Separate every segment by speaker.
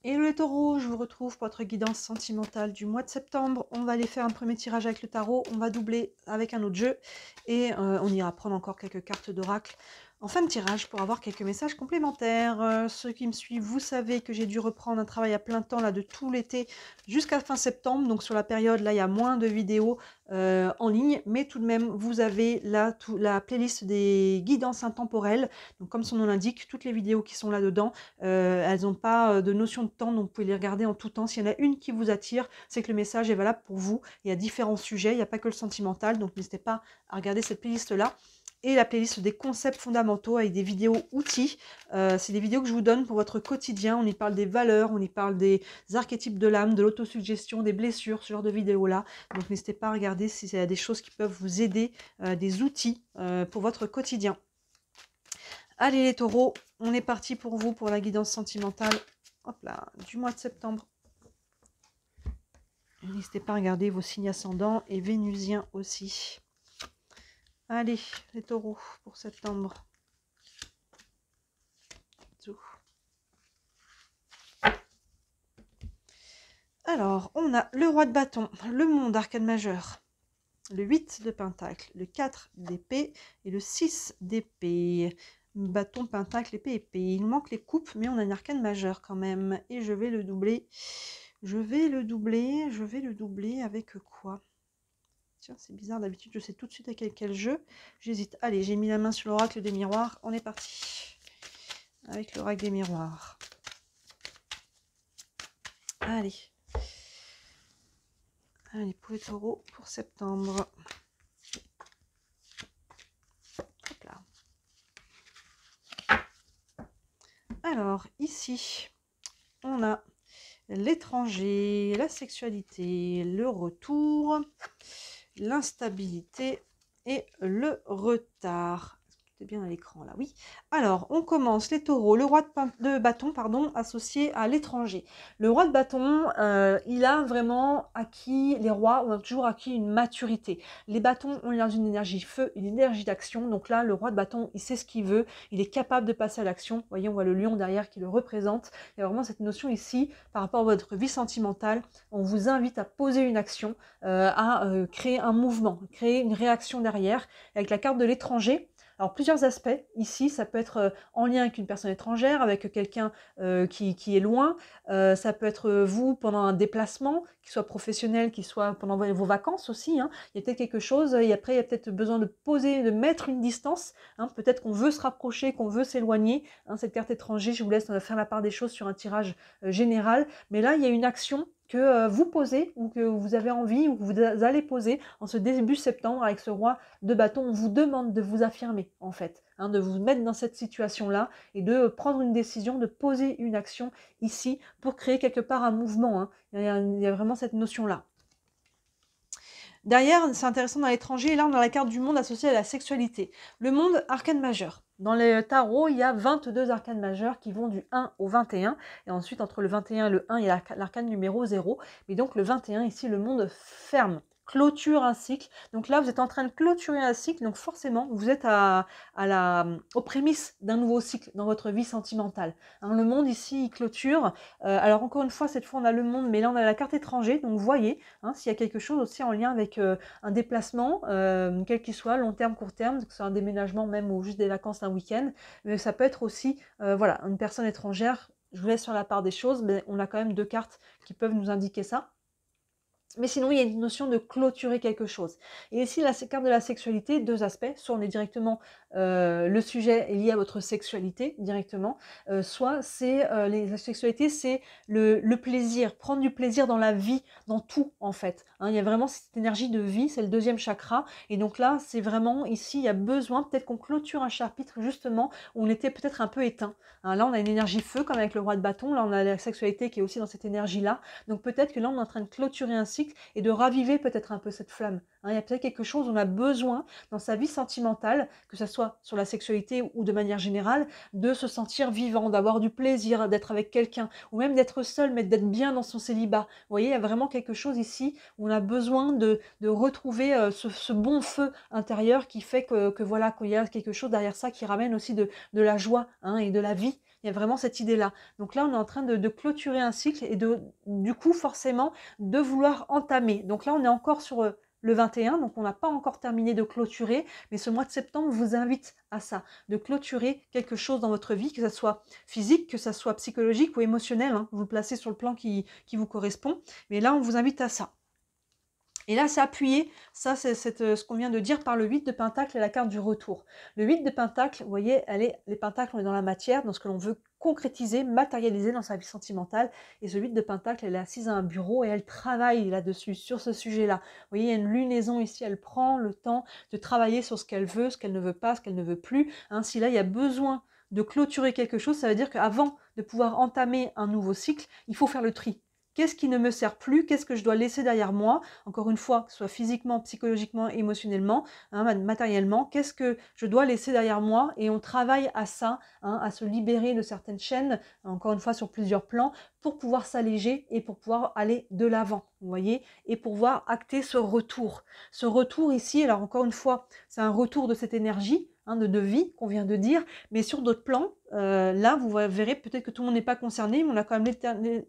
Speaker 1: Hello les taureaux, je vous retrouve pour votre guidance sentimentale du mois de septembre. On va aller faire un premier tirage avec le tarot, on va doubler avec un autre jeu et on ira prendre encore quelques cartes d'oracle en fin de tirage pour avoir quelques messages complémentaires. Ceux qui me suivent, vous savez que j'ai dû reprendre un travail à plein temps là de tout l'été jusqu'à fin septembre. Donc sur la période là, il y a moins de vidéos en ligne, mais tout de même, vous avez là la playlist des guidances intemporelles. Donc comme son nom l'indique, toutes les vidéos qui sont là-dedans, elles n'ont pas de notion de temps, donc vous pouvez les regarder en tout temps. S'il y en a une qui vous attire, c'est que le message est valable pour vous. Il y a différents sujets, il n'y a pas que le sentimental, donc n'hésitez pas à regarder cette playlist-là. Et la playlist des concepts fondamentaux avec des vidéos outils. C'est des vidéos que je vous donne pour votre quotidien. On y parle des valeurs, on y parle des archétypes de l'âme, de l'autosuggestion, des blessures, ce genre de vidéos-là. Donc n'hésitez pas à regarder s'il y a des choses qui peuvent vous aider, des outils pour votre quotidien. Allez les taureaux, on est parti pour vous pour la guidance sentimentale, hop là, du mois de septembre. N'hésitez pas à regarder vos signes ascendants et vénusiens aussi. Allez les taureaux pour septembre. Alors, on a le roi de bâton, le monde arcane majeur, le 8 de pentacle, le 4 d'épée et le 6 d'épée. Bâton, pentacle, épée, épée. Il manque les coupes, mais on a une arcane majeure quand même. Et je vais le doubler. Je vais le doubler avec quoi? Tiens, c'est bizarre, d'habitude je sais tout de suite avec quel jeu. J'hésite. Allez, j'ai mis la main sur l'oracle des miroirs. On est parti. Avec l'oracle des miroirs. Allez. Allez, pour les taureaux, pour septembre. Hop là. Alors, ici, on a l'étranger, la sexualité, le retour, l'instabilité et le retard. Est-ce que tout est bien à l'écran là? Oui. Alors, on commence les taureaux. Le roi de bâton, pardon, associé à l'étranger. Le roi de bâton, il a vraiment acquis, les rois ont toujours acquis une maturité. Les bâtons ont une énergie feu, une énergie d'action. Donc là, le roi de bâton, il sait ce qu'il veut. Il est capable de passer à l'action. Vous voyez, on voit le lion derrière qui le représente. Il y a vraiment cette notion ici, par rapport à votre vie sentimentale, on vous invite à poser une action, à créer un mouvement, créer une réaction derrière. Avec la carte de l'étranger, alors plusieurs aspects, ici ça peut être en lien avec une personne étrangère, avec quelqu'un qui est loin, ça peut être vous pendant un déplacement, qu'il soit professionnel, qu'il soit pendant vos vacances aussi, hein. Il y a peut-être quelque chose, et après il y a peut-être besoin de poser, de mettre une distance, hein. Peut-être qu'on veut se rapprocher, qu'on veut s'éloigner, hein. Cette carte étranger, je vous laisse faire la part des choses sur un tirage général, mais là il y a une action que vous posez ou que vous avez envie ou que vous allez poser en ce début septembre avec ce roi de bâton. On vous demande de vous affirmer en fait, hein, de vous mettre dans cette situation-là et de prendre une décision, de poser une action ici pour créer quelque part un mouvement, hein. Il y a vraiment cette notion-là. Derrière, c'est intéressant dans l'étranger, et là on a la carte du monde associée à la sexualité. Le monde arcane majeur. Dans les tarots, il y a 22 arcanes majeurs qui vont du 1 au 21. Et ensuite, entre le 21 et le 1, il y a l'arcane numéro 0. Mais donc le 21, ici, le monde ferme, clôture un cycle. Donc là, vous êtes en train de clôturer un cycle. Donc forcément, vous êtes aux prémices d'un nouveau cycle dans votre vie sentimentale, hein. Le monde ici, il clôture. Alors encore une fois, cette fois, on a le monde, mais là, on a la carte étranger. Donc vous voyez, hein, s'il y a quelque chose aussi en lien avec un déplacement, quel qu'il soit, long terme, court terme, que ce soit un déménagement même ou juste des vacances, un week-end, mais ça peut être aussi voilà, une personne étrangère. Je vous laisse sur la part des choses, mais on a quand même deux cartes qui peuvent nous indiquer ça. Mais sinon, il y a une notion de clôturer quelque chose. Et ici, la carte de la sexualité, deux aspects. Soit on est directement, le sujet est lié à votre sexualité directement, soit c'est la sexualité, c'est le plaisir, prendre du plaisir dans la vie, dans tout en fait, hein. Il y a vraiment cette énergie de vie, c'est le deuxième chakra. Et donc là, c'est vraiment ici, il y a besoin peut-être qu'on clôture un chapitre justement où on était peut-être un peu éteint, hein. Là, on a une énergie feu comme avec le roi de bâton. Là, on a la sexualité qui est aussi dans cette énergie-là. Donc peut-être que là, on est en train de clôturer un cycle et de raviver peut-être un peu cette flamme, hein. Il y a peut-être quelque chose, on a besoin dans sa vie sentimentale, que ce soit sur la sexualité ou de manière générale, de se sentir vivant, d'avoir du plaisir, d'être avec quelqu'un, ou même d'être seul, mais d'être bien dans son célibat. Vous voyez, il y a vraiment quelque chose ici où on a besoin de retrouver ce bon feu intérieur qui fait que voilà, qu'il y a quelque chose derrière ça qui ramène aussi de la joie, hein, et de la vie. Il y a vraiment cette idée-là. Donc là, on est en train de clôturer un cycle et du coup, forcément, de vouloir entamer. Donc là, on est encore sur le 21, donc on n'a pas encore terminé de clôturer, mais ce mois de septembre vous invite à ça, de clôturer quelque chose dans votre vie, que ce soit physique, que ce soit psychologique ou émotionnel, hein. Vous le placez sur le plan qui vous correspond, mais là, on vous invite à ça. Et là, c'est appuyé, ça c'est ce qu'on vient de dire par le 8 de Pentacle et la carte du retour. Le 8 de Pentacle, vous voyez, les Pentacles, on est dans la matière, dans ce que l'on veut concrétiser, matérialiser dans sa vie sentimentale. Et ce 8 de Pentacle, elle est assise à un bureau et elle travaille là-dessus, sur ce sujet-là. Vous voyez, il y a une lunaison ici, elle prend le temps de travailler sur ce qu'elle veut, ce qu'elle ne veut pas, ce qu'elle ne veut plus. Si là, il y a besoin de clôturer quelque chose, ça veut dire qu'avant de pouvoir entamer un nouveau cycle, il faut faire le tri. Qu'est-ce qui ne me sert plus? Qu'est-ce que je dois laisser derrière moi? Encore une fois, que ce soit physiquement, psychologiquement, émotionnellement, matériellement, qu'est-ce que je dois laisser derrière moi? Et on travaille à ça, à se libérer de certaines chaînes, encore une fois sur plusieurs plans, pour pouvoir s'alléger et pour pouvoir aller de l'avant, vous voyez, et pour pouvoir acter ce retour. Ce retour ici, alors encore une fois, c'est un retour de cette énergie, de vie qu'on vient de dire, mais sur d'autres plans, là vous verrez peut-être que tout le monde n'est pas concerné, mais on a quand même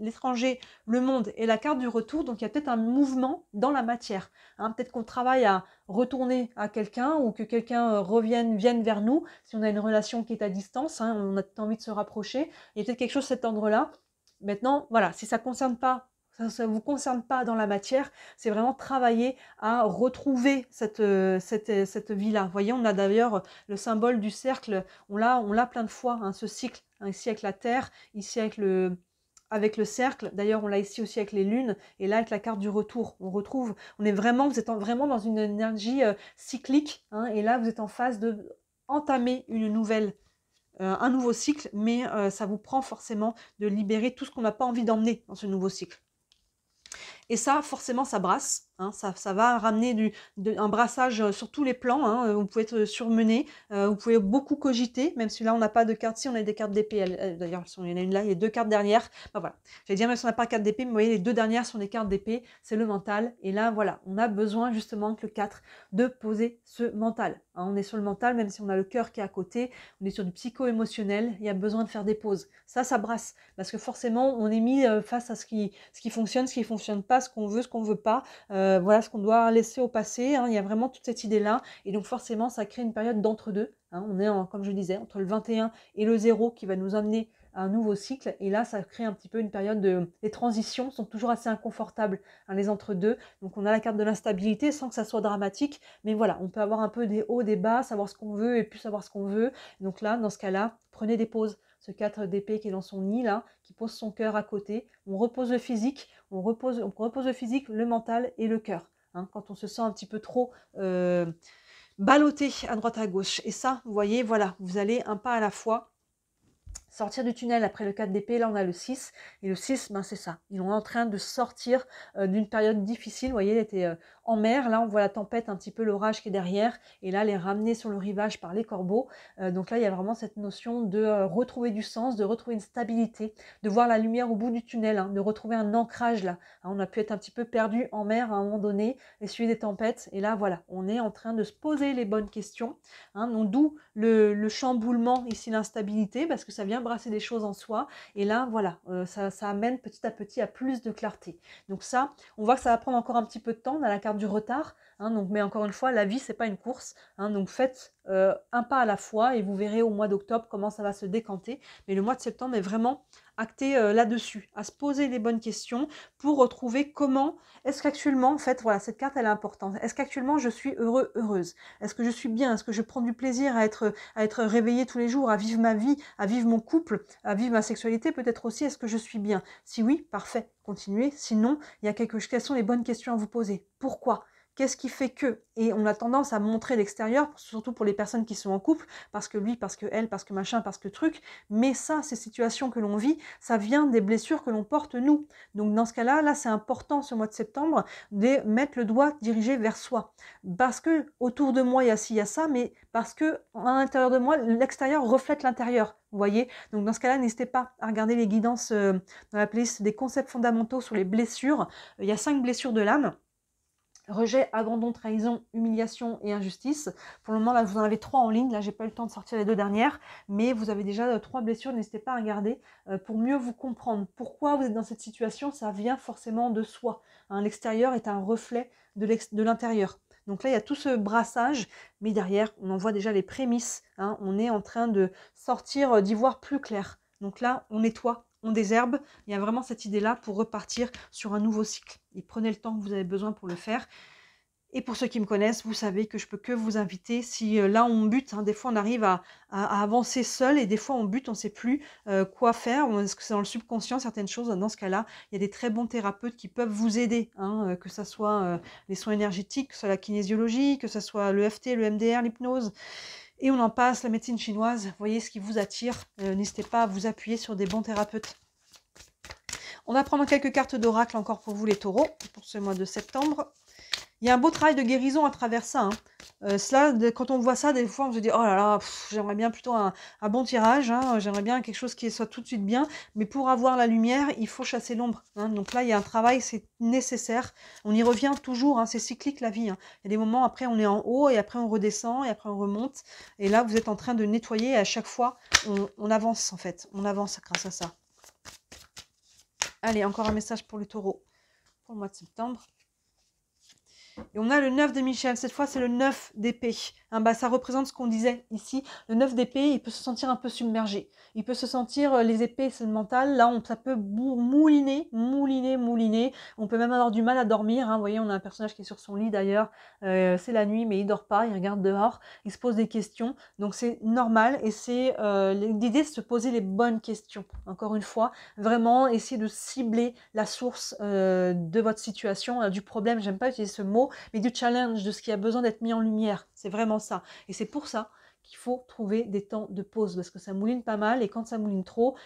Speaker 1: l'étranger, le monde et la carte du retour, donc il y a peut-être un mouvement dans la matière. Peut-être qu'on travaille à retourner à quelqu'un ou que quelqu'un vienne vers nous, si on a une relation qui est à distance, on a envie de se rapprocher, il y a peut-être quelque chose de cet ordre-là. Maintenant, voilà, si ça ne vous concerne pas dans la matière, c'est vraiment travailler à retrouver cette vie-là. Vous voyez, on a d'ailleurs le symbole du cercle, on l'a plein de fois, ce cycle, ici avec la Terre, ici avec le cercle, d'ailleurs on l'a ici aussi avec les lunes, et là avec la carte du retour, vous êtes vraiment dans une énergie cyclique, et là vous êtes en phase de entamer un nouveau cycle, mais ça vous prend forcément de libérer tout ce qu'on n'a pas envie d'emmener dans ce nouveau cycle. Et ça, forcément, ça brasse, ça va ramener un brassage sur tous les plans, vous pouvez être surmené, vous pouvez beaucoup cogiter, même si là on n'a pas de cartes, si on a des cartes d'épée, d'ailleurs il y en a une là, il y a 2 cartes derrière, voilà, j'allais dire même si on n'a pas de carte d'épée, mais vous voyez les 2 dernières sont des cartes d'épée, c'est le mental, et là voilà, on a besoin justement que le 4 de poser ce mental, on est sur le mental, même si on a le cœur qui est à côté, on est sur du psycho-émotionnel, il y a besoin de faire des pauses, ça brasse, parce que forcément on est mis face à ce qui fonctionne, ce qui fonctionne pas, ce qu'on veut pas, voilà ce qu'on doit laisser au passé, il y a vraiment toute cette idée-là, et donc forcément ça crée une période d'entre-deux, on est, comme je disais, entre le 21 et le 0 qui va nous amener à un nouveau cycle, et là ça crée un petit peu une période les transitions sont toujours assez inconfortables, les entre-deux, donc on a la carte de l'instabilité sans que ça soit dramatique, mais voilà, on peut avoir un peu des hauts, des bas, savoir ce qu'on veut et plus savoir ce qu'on veut, donc là, dans ce cas-là, prenez des pauses, ce 4 d'épée qui est dans son nid là, qui pose son cœur à côté, on repose le physique, on repose le physique, le mental et le cœur, quand on se sent un petit peu trop ballotté à droite à gauche, et ça, vous voyez, voilà, vous allez un pas à la fois, sortir du tunnel après le 4 d'épée, là on a le 6, et le 6, c'est ça, ils sont en train de sortir d'une période difficile, vous voyez, il était en mer, là on voit la tempête, un petit peu l'orage qui est derrière, et là les ramener sur le rivage par les corbeaux, donc là il y a vraiment cette notion de retrouver du sens, de retrouver une stabilité, de voir la lumière au bout du tunnel, de retrouver un ancrage là, on a pu être un petit peu perdu en mer à un moment donné, essuyer des tempêtes, et là voilà, on est en train de se poser les bonnes questions, donc d'où le chamboulement ici, l'instabilité, parce que ça vient brasser des choses en soi, et là voilà, ça amène petit à petit à plus de clarté. Donc ça, on voit que ça va prendre encore un petit peu de temps, on a la carte du retard, donc, mais encore une fois, la vie c'est pas une course, donc faites un pas à la fois, et vous verrez au mois d'octobre comment ça va se décanter, mais le mois de septembre est vraiment acté là-dessus, à se poser les bonnes questions pour retrouver comment, est-ce qu'actuellement, en fait, voilà, cette carte elle est importante, est-ce qu'actuellement je suis heureux, heureuse, est-ce que je suis bien, est-ce que je prends du plaisir à être réveillée tous les jours, à vivre ma vie, à vivre mon couple, à vivre ma sexualité, peut-être aussi, est-ce que je suis bien? Si oui, parfait, continuez, sinon, il y a quelles sont les bonnes questions à vous poser? Pourquoi? Qu'est-ce qui fait que? Et on a tendance à montrer l'extérieur, surtout pour les personnes qui sont en couple, parce que lui, parce que elle, parce que machin, parce que truc. Mais ça, ces situations que l'on vit, ça vient des blessures que l'on porte nous. Donc dans ce cas-là, là, c'est important ce mois de septembre de mettre le doigt dirigé vers soi. Parce que autour de moi, il y a ci, il y a ça, mais parce que à l'intérieur de moi, l'extérieur reflète l'intérieur. Vous voyez? Donc dans ce cas-là, n'hésitez pas à regarder les guidances dans la playlist des concepts fondamentaux sur les blessures. Il y a 5 blessures de l'âme. Rejet, abandon, trahison, humiliation et injustice. Pour le moment, là, vous en avez 3 en ligne. Là, j'ai pas eu le temps de sortir les 2 dernières, mais vous avez déjà 3 blessures. N'hésitez pas à regarder pour mieux vous comprendre. Pourquoi vous êtes dans cette situation? Ça vient forcément de soi. Hein, l'extérieur est un reflet de l'intérieur. Donc là, il y a tout ce brassage, mais derrière, on en voit déjà les prémices. Hein, on est en train de sortir, d'y voir plus clair. Donc là, on nettoie, on désherbe. Il y a vraiment cette idée-là pour repartir sur un nouveau cycle. Et prenez le temps que vous avez besoin pour le faire. Et pour ceux qui me connaissent, vous savez que je peux que vous inviter. Si là on bute, hein, des fois on arrive à avancer seul et des fois on bute, on ne sait plus quoi faire. Est-ce que c'est dans le subconscient certaines choses? Dans ce cas-là, il y a des très bons thérapeutes qui peuvent vous aider, hein, que ce soit les soins énergétiques, que ce soit la kinésiologie, que ce soit le l'EFT, le MDR, l'hypnose. Et on en passe, la médecine chinoise. Voyez ce qui vous attire. N'hésitez pas à vous appuyer sur des bons thérapeutes. On va prendre quelques cartes d'oracle encore pour vous les taureaux, pour ce mois de septembre. Il y a un beau travail de guérison à travers ça. Hein. Quand on voit ça, des fois, on se dit « Oh là là, j'aimerais bien plutôt un bon tirage. Hein, j'aimerais bien quelque chose qui soit tout de suite bien. » Mais pour avoir la lumière, il faut chasser l'ombre. Hein. Donc là, il y a un travail, c'est nécessaire. On y revient toujours. Hein, c'est cyclique, la vie. Hein. Il y a des moments, après, on est en haut et après, on redescend et après, on remonte. Et là, vous êtes en train de nettoyer et à chaque fois, on avance, en fait. On avance grâce à ça. Allez, encore un message pour le taureau pour le mois de septembre. Et on a le 9 de Michel, cette fois c'est le 9 d'épée. Hein, ça représente ce qu'on disait ici. Le 9 d'épée, il peut se sentir un peu submergé. Il peut se sentir, les épées c'est le mental, là ça peut mouliner. On peut même avoir du mal à dormir. Hein. Vous voyez, on a un personnage qui est sur son lit d'ailleurs. C'est la nuit mais il dort pas, il regarde dehors, il se pose des questions. Donc c'est normal et c'est l'idée de se poser les bonnes questions. Encore une fois, vraiment essayer de cibler la source de votre situation, du problème, j'aime pas utiliser ce mot, mais du challenge, de ce qui a besoin d'être mis en lumière. C'est vraiment ça. Et c'est pour ça qu'il faut trouver des temps de pause, parce que ça mouline pas mal, et quand ça mouline trop,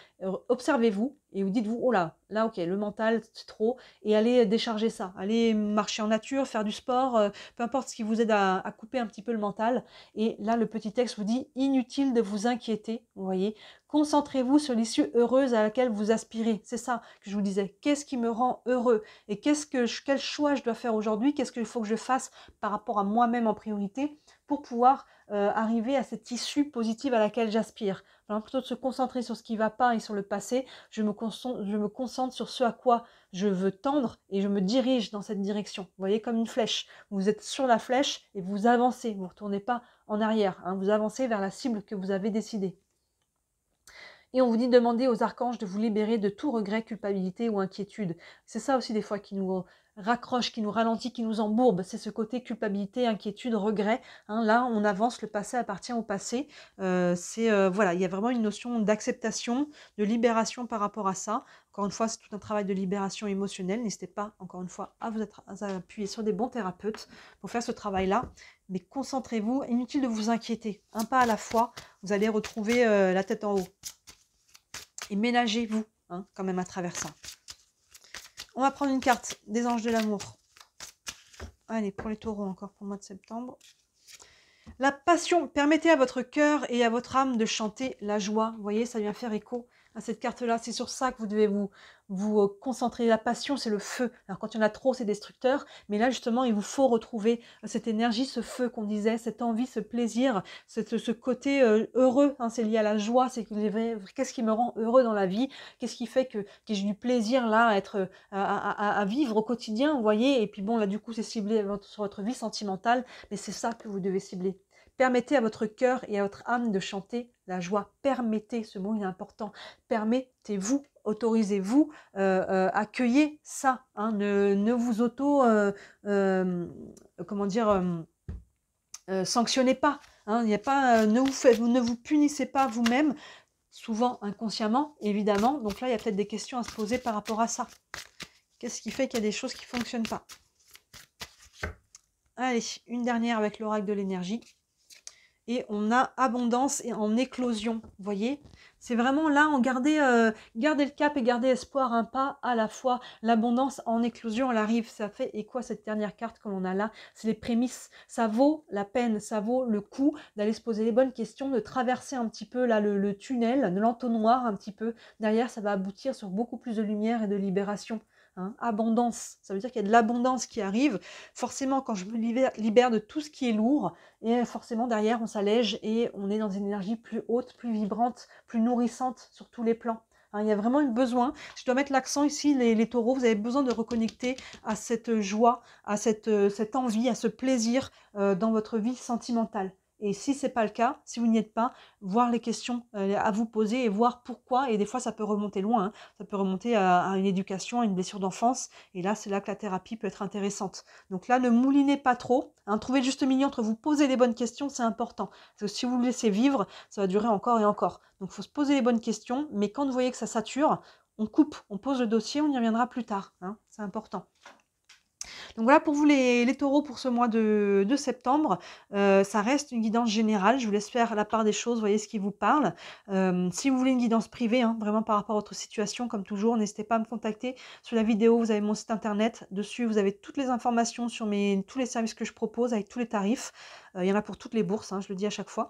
Speaker 1: observez-vous, et vous dites-vous, oh là, ok, le mental, c'est trop, et allez décharger ça. Allez marcher en nature, faire du sport, peu importe ce qui vous aide à couper un petit peu le mental. Et là, le petit texte vous dit, inutile de vous inquiéter, vous voyez, concentrez-vous sur l'issue heureuse à laquelle vous aspirez. C'est ça que je vous disais. Qu'est-ce qui me rend heureux? Et quel choix je dois faire aujourd'hui? Qu'est-ce qu'il faut que je fasse par rapport à moi-même en priorité pour pouvoir arriver à cette issue positive à laquelle j'aspire? Alors, plutôt de se concentrer sur ce qui ne va pas et sur le passé, je me concentre sur ce à quoi je veux tendre et je me dirige dans cette direction. Vous voyez, comme une flèche. Vous êtes sur la flèche et vous avancez. Vous ne retournez pas en arrière. Hein, vous avancez vers la cible que vous avez décidée. Et on vous dit de demander aux archanges de vous libérer de tout regret, culpabilité ou inquiétude. C'est ça aussi des fois qui nous raccroche, qui nous ralentit, qui nous embourbe. C'est ce côté culpabilité, inquiétude, regret. Hein, là, on avance, le passé appartient au passé. Voilà, il y a vraiment une notion d'acceptation, de libération par rapport à ça. Encore une fois, c'est tout un travail de libération émotionnelle. N'hésitez pas, encore une fois, à appuyer sur des bons thérapeutes pour faire ce travail-là. Mais concentrez-vous, inutile de vous inquiéter. Un pas à la fois, vous allez retrouver la tête en haut. Et ménagez-vous, hein, quand même à travers ça. On va prendre une carte des anges de l'amour. Allez, pour les taureaux encore pour le mois de septembre. La passion, permettez à votre cœur et à votre âme de chanter la joie. Vous voyez, ça vient faire écho à cette carte-là. C'est sur ça que vous devez vous concentrer. La passion, c'est le feu. Alors quand il y en a trop, c'est destructeur. Mais là, justement, il vous faut retrouver cette énergie, ce feu qu'on disait, cette envie, ce plaisir, ce côté heureux. Hein, c'est lié à la joie. C'est qu'est-ce qui me rend heureux dans la vie? Qu'est-ce qui fait que j'ai du plaisir là à vivre au quotidien, vous voyez? Et puis bon, là, du coup, c'est ciblé sur votre vie sentimentale. Mais c'est ça que vous devez cibler. Permettez à votre cœur et à votre âme de chanter la joie. Permettez, ce mot il est important. Permettez-vous, autorisez-vous, accueillez ça. Hein, ne vous sanctionnez pas. Hein, ne vous punissez pas vous-même, souvent inconsciemment, évidemment. Donc là, il y a peut-être des questions à se poser par rapport à ça. Qu'est-ce qui fait qu'il y a des choses qui ne fonctionnent pas? Allez, une dernière avec l'oracle de l'énergie. Et on a abondance et en éclosion, vous voyez? C'est vraiment là, on gardez le cap et gardez espoir, un pas à la fois. L'abondance en éclosion, elle arrive. Ça fait, et quoi cette dernière carte que l'on a là? C'est les prémices. Ça vaut la peine, ça vaut le coup d'aller se poser les bonnes questions, de traverser un petit peu là le tunnel, de l'entonnoir un petit peu. Derrière, ça va aboutir sur beaucoup plus de lumière et de libération. Hein. Abondance, ça veut dire qu'il y a de l'abondance qui arrive. Forcément, quand je me libère de tout ce qui est lourd, et forcément, derrière, on s'allège et on est dans une énergie plus haute, plus vibrante, plus nourrissante sur tous les plans. Hein, il y a vraiment un besoin. Je dois mettre l'accent ici, les taureaux, vous avez besoin de reconnecter à cette joie, à cette envie, à ce plaisir dans votre vie sentimentale. Et si ce n'est pas le cas, si vous n'y êtes pas, voir les questions à vous poser et voir pourquoi. Et des fois, ça peut remonter loin. Hein. Ça peut remonter à une éducation, à une blessure d'enfance. Et là, c'est là que la thérapie peut être intéressante. Donc là, ne moulinez pas trop. Hein, trouvez le juste milieu entre vous poser les bonnes questions, c'est important. Parce que si vous le laissez vivre, ça va durer encore et encore. Donc il faut se poser les bonnes questions. Mais quand vous voyez que ça sature, on coupe, on pose le dossier, on y reviendra plus tard. Hein, c'est important. Donc voilà pour vous les taureaux pour ce mois de septembre. Ça reste une guidance générale. Je vous laisse faire la part des choses, voyez ce qui vous parle. Si vous voulez une guidance privée, hein, vraiment par rapport à votre situation, comme toujours, n'hésitez pas à me contacter. Sur la vidéo, vous avez mon site internet. Dessus, vous avez toutes les informations sur tous les services que je propose avec tous les tarifs. Il y en a pour toutes les bourses, hein, je le dis à chaque fois.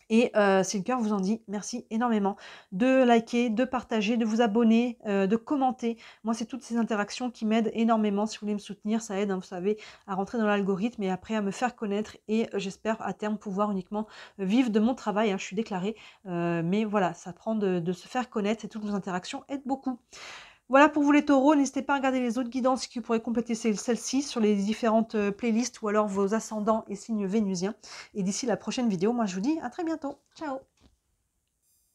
Speaker 1: Et si le cœur vous en dit, merci énormément de liker, de partager, de vous abonner, de commenter. Moi, c'est toutes ces interactions qui m'aident énormément. Si vous voulez me soutenir, ça aide, hein, vous savez, à rentrer dans l'algorithme et après à me faire connaître. Et j'espère à terme pouvoir uniquement vivre de mon travail. Hein, je suis déclarée, mais voilà, ça prend de se faire connaître et toutes vos interactions aident beaucoup. Voilà pour vous les taureaux, n'hésitez pas à regarder les autres guidances qui pourraient compléter celle-ci sur les différentes playlists ou alors vos ascendants et signes vénusiens. Et d'ici la prochaine vidéo, moi je vous dis à très bientôt. Ciao!